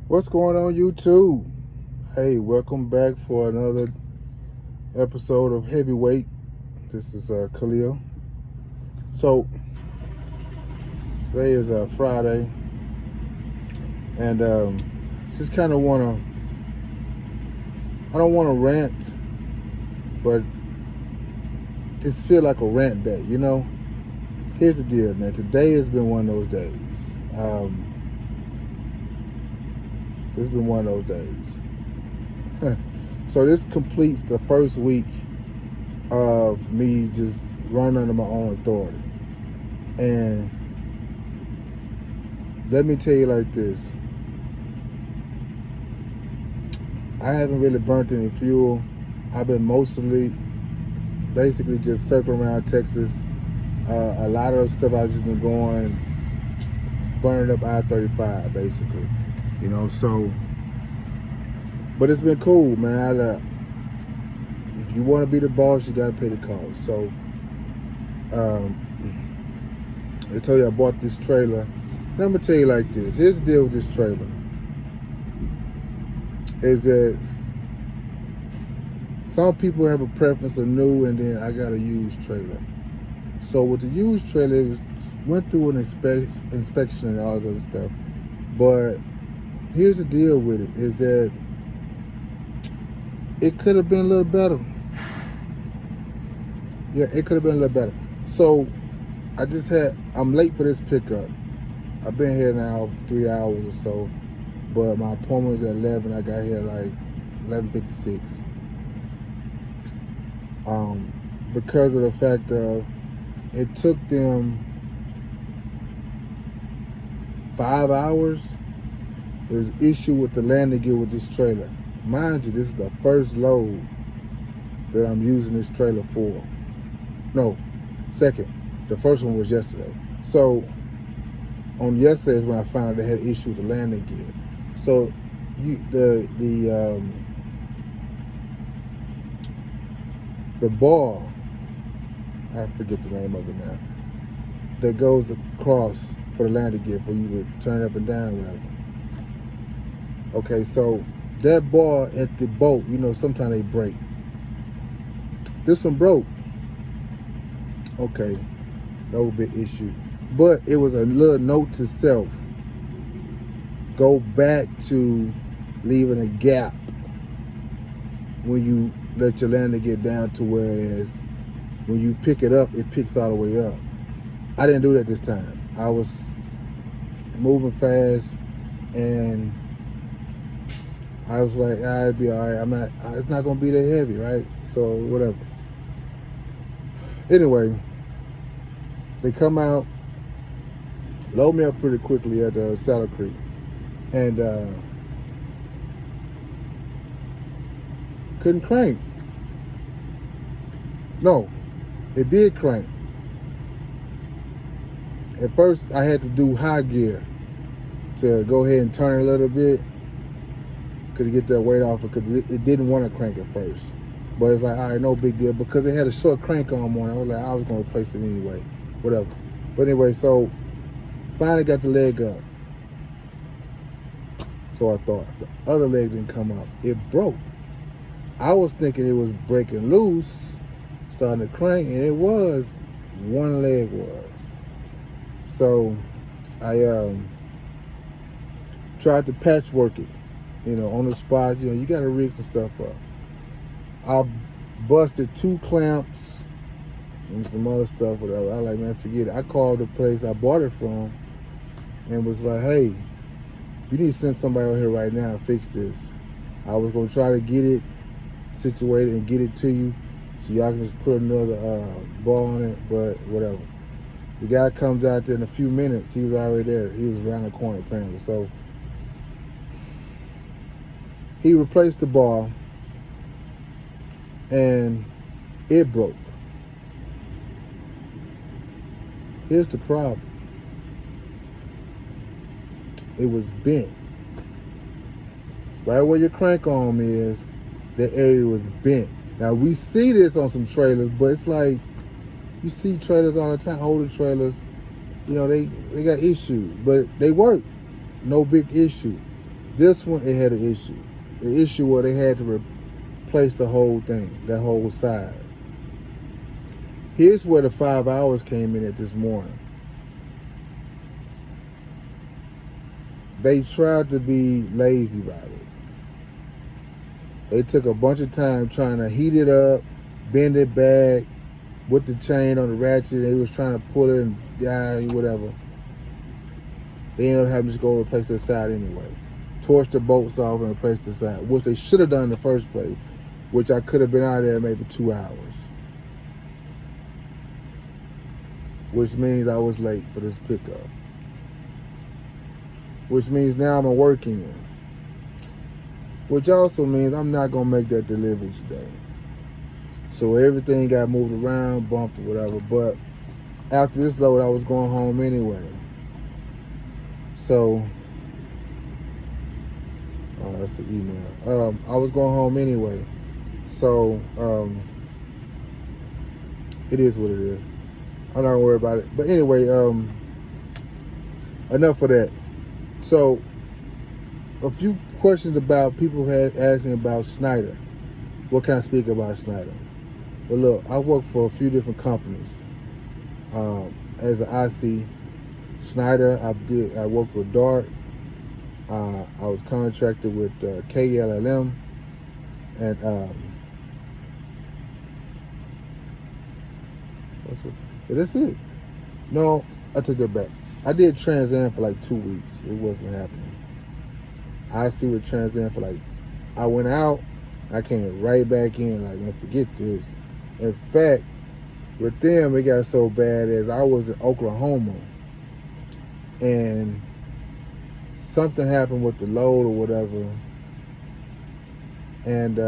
What's going on, YouTube? Hey, welcome back for another episode of Heavyweight. This is Khalil. So today is Friday, and just kind of I don't want to rant, but this feel like a rant day, you know? Here's the deal, man. Today has been one of those days. This has been one of those days. So this completes the first week of me just running under my own authority. And let me tell you like this. I haven't really burnt any fuel. I've been basically just circling around Texas. A lot of the stuff I've just been going, burning up I-35 basically. You know, so, but it's been cool, man. If you want to be the boss, you got to pay the cost. So, I told you I bought this trailer. And I'm going to tell you like this. Here's the deal with this trailer. Is that some people have a preference of new, and then I got a used trailer. So with the used trailer, it went through an inspection and all that other stuff. But here's the deal with it, is that it could have been a little better. Yeah, it could have been a little better. So I'm late for this pickup. I've been here now 3 hours or so, but my appointment was at 11. I got here like 11:56. Because of the fact of it took them 5 hours. There's an issue with the landing gear with this trailer. Mind you, this is the first load that I'm using this trailer for. No, second. The first one was yesterday. So on yesterday is when I found out they had an issue with the landing gear. So the bar, I forget the name of it now, that goes across for the landing gear for you to turn up and down or whatever. Okay, so that bar at the boat, you know, sometimes they break. This one broke. Okay, that would be an issue. But it was a little note to self. Go back to leaving a gap when you let your landing get down to whereas when you pick it up, it picks all the way up. I didn't do that this time. I was moving fast and I was like, I'd be all right. It's not going to be that heavy, right? So whatever. Anyway, they come out, load me up pretty quickly at Saddle Creek. And couldn't crank. No, it did crank. At first, I had to do high gear to go ahead and turn a little bit. Could get that weight off because it didn't want to crank at first. But it's like, all right, no big deal. Because it had a short crank arm on it, I was like, I was going to replace it anyway. Whatever. But anyway, so finally got the leg up. So I thought. The other leg didn't come up. It broke. I was thinking it was breaking loose, starting to crank, and it was. One leg was. So I tried to patchwork it. You know, on the spot, you know, you got to rig some stuff up. I busted 2 clamps and some other stuff, whatever. I like, man, forget it. I called the place I bought it from and was like, hey, you need to send somebody over here right now and fix this. I was going to try to get it situated and get it to you so y'all can just put another ball on it, but whatever. The guy comes out there in a few minutes. He was already there. He was around the corner apparently. So he replaced the bar and it broke. Here's the problem. It was bent. Right where your crank arm is, that area was bent. Now we see this on some trailers, but it's like, you see trailers all the time, older trailers, you know, they got issues, but they work. No big issue. This one, it had an issue. The issue was they had to replace the whole thing, that whole side. Here's where the 5 hours came in at this morning. They tried to be lazy about it. They took a bunch of time trying to heat it up, bend it back with the chain on the ratchet. They was trying to pull it and whatever. They ended up having to go replace the side anyway. Torch the bolts off and replace the side, which they should have done in the first place, which I could have been out there maybe 2 hours. Which means I was late for this pickup. Which means now I'm a work-in. Which also means I'm not going to make that delivery today. So everything got moved around, bumped or whatever. But after this load, I was going home anyway. So, oh, that's an email. I was going home anyway. So, it is what it is. I'm not going to worry about it. But anyway, enough of that. So, a few questions about people had asked me about Schneider. What can I speak about Schneider? Well, look, I work for a few different companies. As an IC, Schneider, I worked with Dart. I was contracted with KLLM, and that's it. No, I took that back. I did Trans Am for like 2 weeks. It wasn't happening. I see with Trans Am for like, I went out, I came right back in, like, man, forget this. In fact, with them, it got so bad as I was in Oklahoma, and something happened with the load or whatever, and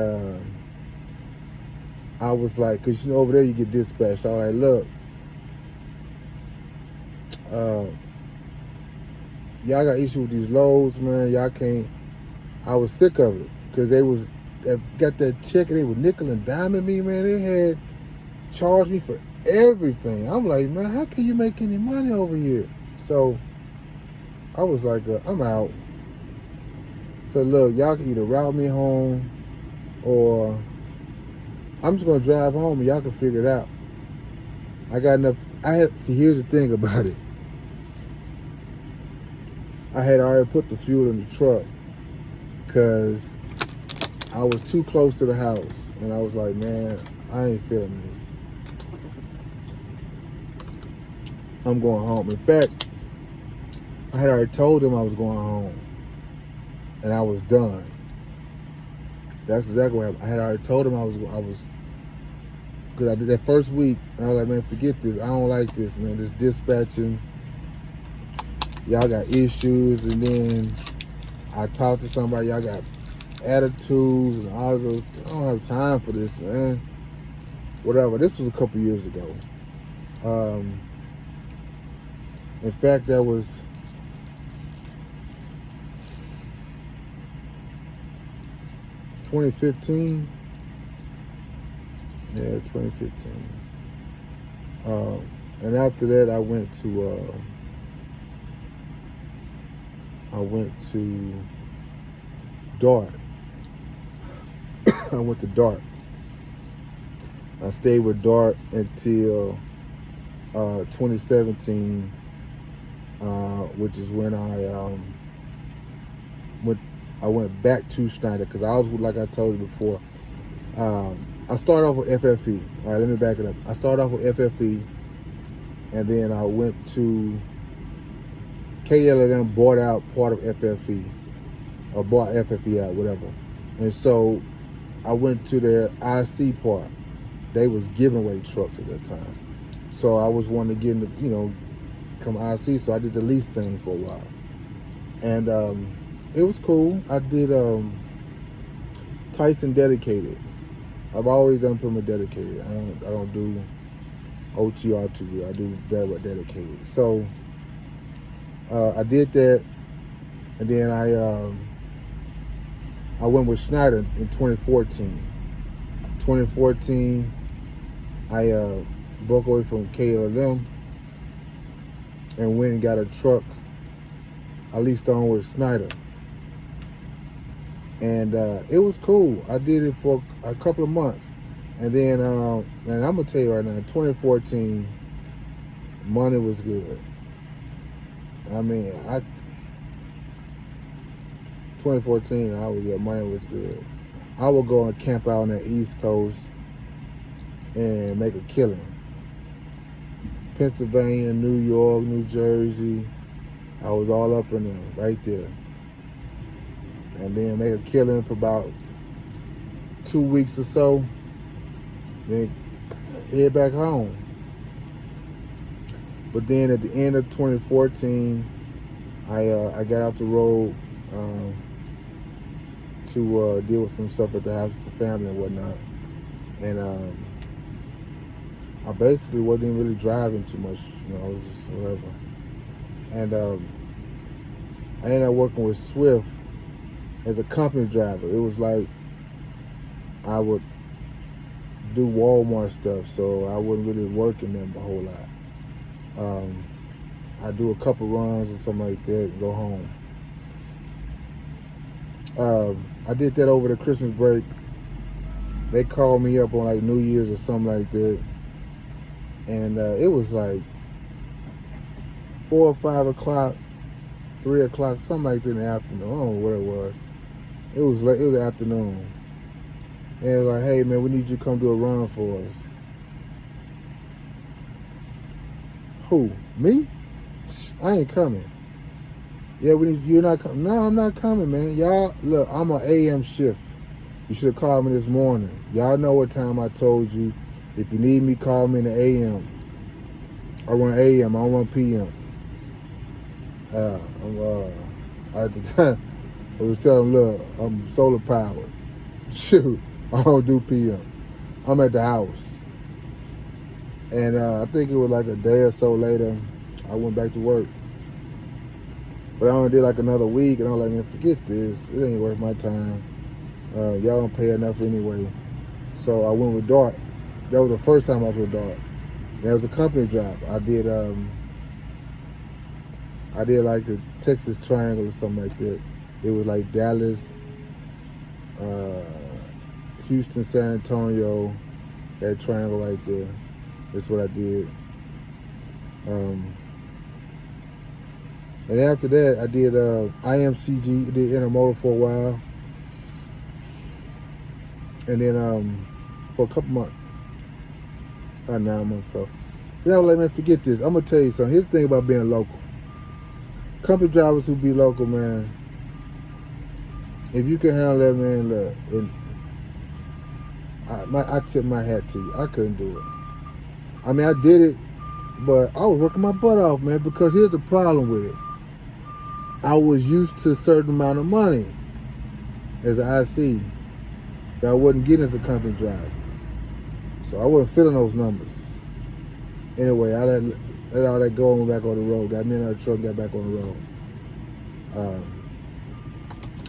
I was like, because you know over there you get dispatched. So I was like, look, y'all got issue with these loads, man. Y'all can't. I was sick of it because they got that check and they were nickel and diming me, man. They had charged me for everything. I'm like, man, how can you make any money over here? So I was like, I'm out. So look, y'all can either route me home or I'm just gonna drive home and y'all can figure it out. I got enough. See, here's the thing about it. I had already put the fuel in the truck because I was too close to the house. And I was like, man, I ain't feeling this. I'm going home. In fact, I had already told them I was going home. And I was done. That's exactly what happened. I had already told them I was, because I did that first week. And I was like, man, forget this. I don't like this, man. This dispatching. Y'all got issues, and then I talked to somebody, y'all got attitudes and all those. I don't have time for this, man. Whatever. This was a couple years ago. In fact, that was (2015). Yeah, 2015. And after that, I went to Dart. I went to Dart. I stayed with Dart until 2017, which is when I went back to Schneider because I was, like I told you before, I started off with FFE. All right, let me back it up. I started off with FFE, and then I went to KLLM, bought out part of FFE, or bought FFE out, whatever. And so I went to their IC part. They was giving away trucks at that time. So I was wanting to get into, come IC, so I did the lease thing for a while. And it was cool. I did Tyson Dedicated. I've always done pretty much dedicated. I don't do OTR too good. I do very well dedicated. So I did that, and then I went with Schneider in 2014. 2014, I broke away from KLM and went and got a truck I leased on with Schneider. And it was cool. I did it for a couple of months. And then, and I'm going to tell you right now, 2014, money was good. I mean, 2014, money was good. I would go and camp out on the East Coast and make a killing. Pennsylvania, New York, New Jersey. I was all up in there, right there. And then make a killing for about 2 weeks or so. Then head back home. But then at the end of 2014, I got off the road to deal with some stuff at the house with the family and whatnot. And I basically wasn't really driving too much, I was just whatever. And I ended up working with Swift as a company driver. It was like I would do Walmart stuff, so I wasn't really working them a whole lot. I do a couple runs or something like that and go home. I did that over the Christmas break. They called me up on like New Year's or something like that. And it was like 4 or 5 o'clock, 3 o'clock, something like that in the afternoon. I don't know what it was. It was the afternoon. And it was like, hey man, we need you to come do a run for us. Who? Me? I ain't coming. Yeah, you're not coming. No, I'm not coming, man. Y'all, look, I'm an AM shift. You should have called me this morning. Y'all know what time I told you. If you need me, call me in the AM. I run AM, I don't run PM. At the time, I was telling them, look, I'm solar powered. Shoot, I don't do PM. I'm at the house. And I think it was like a day or so later, I went back to work. But I only did like another week, and I was like, man, forget this. It ain't worth my time. Y'all don't pay enough anyway. So I went with Dart. That was the first time I was with Dart. And that was a company job. I did like the Texas Triangle or something like that. It was like Dallas, Houston, San Antonio, that triangle right there. That's what I did. And after that, I did IMCG, did intermodal for a while. And then for a couple months, about 9 months or so. Then I was like, man, forget this. I'm going to tell you something. Here's the thing about being local. Company drivers who be local, man, if you can handle that, man, look, I tip my hat to you. I couldn't do it. I mean, I did it, but I was working my butt off, man, because here's the problem with it. I was used to a certain amount of money as an IC that I wasn't getting as a company driver. So I wasn't feeling those numbers. Anyway, I let all that go and went back on the road. Got me in the truck and got back on the road.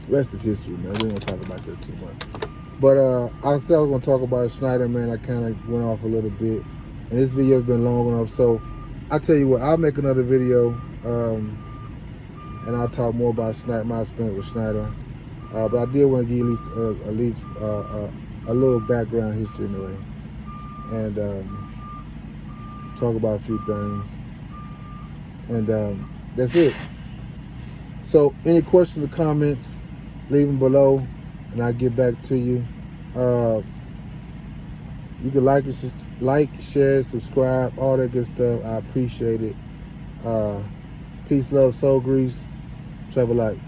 Rest is history, man. We don't talk about that too much. But I said I was going to talk about Schneider, man. I kind of went off a little bit. And this video's been long enough. So I'll tell you what, I'll make another video. And I'll talk more about Schneider, my experience with Schneider. But I did want to give at least a little background history anyway. And talk about a few things. And that's it. So any questions or comments, leave them below and I'll get back to you. You can like, share, subscribe, all that good stuff. I appreciate it. Peace, love, soul grease. Travel light.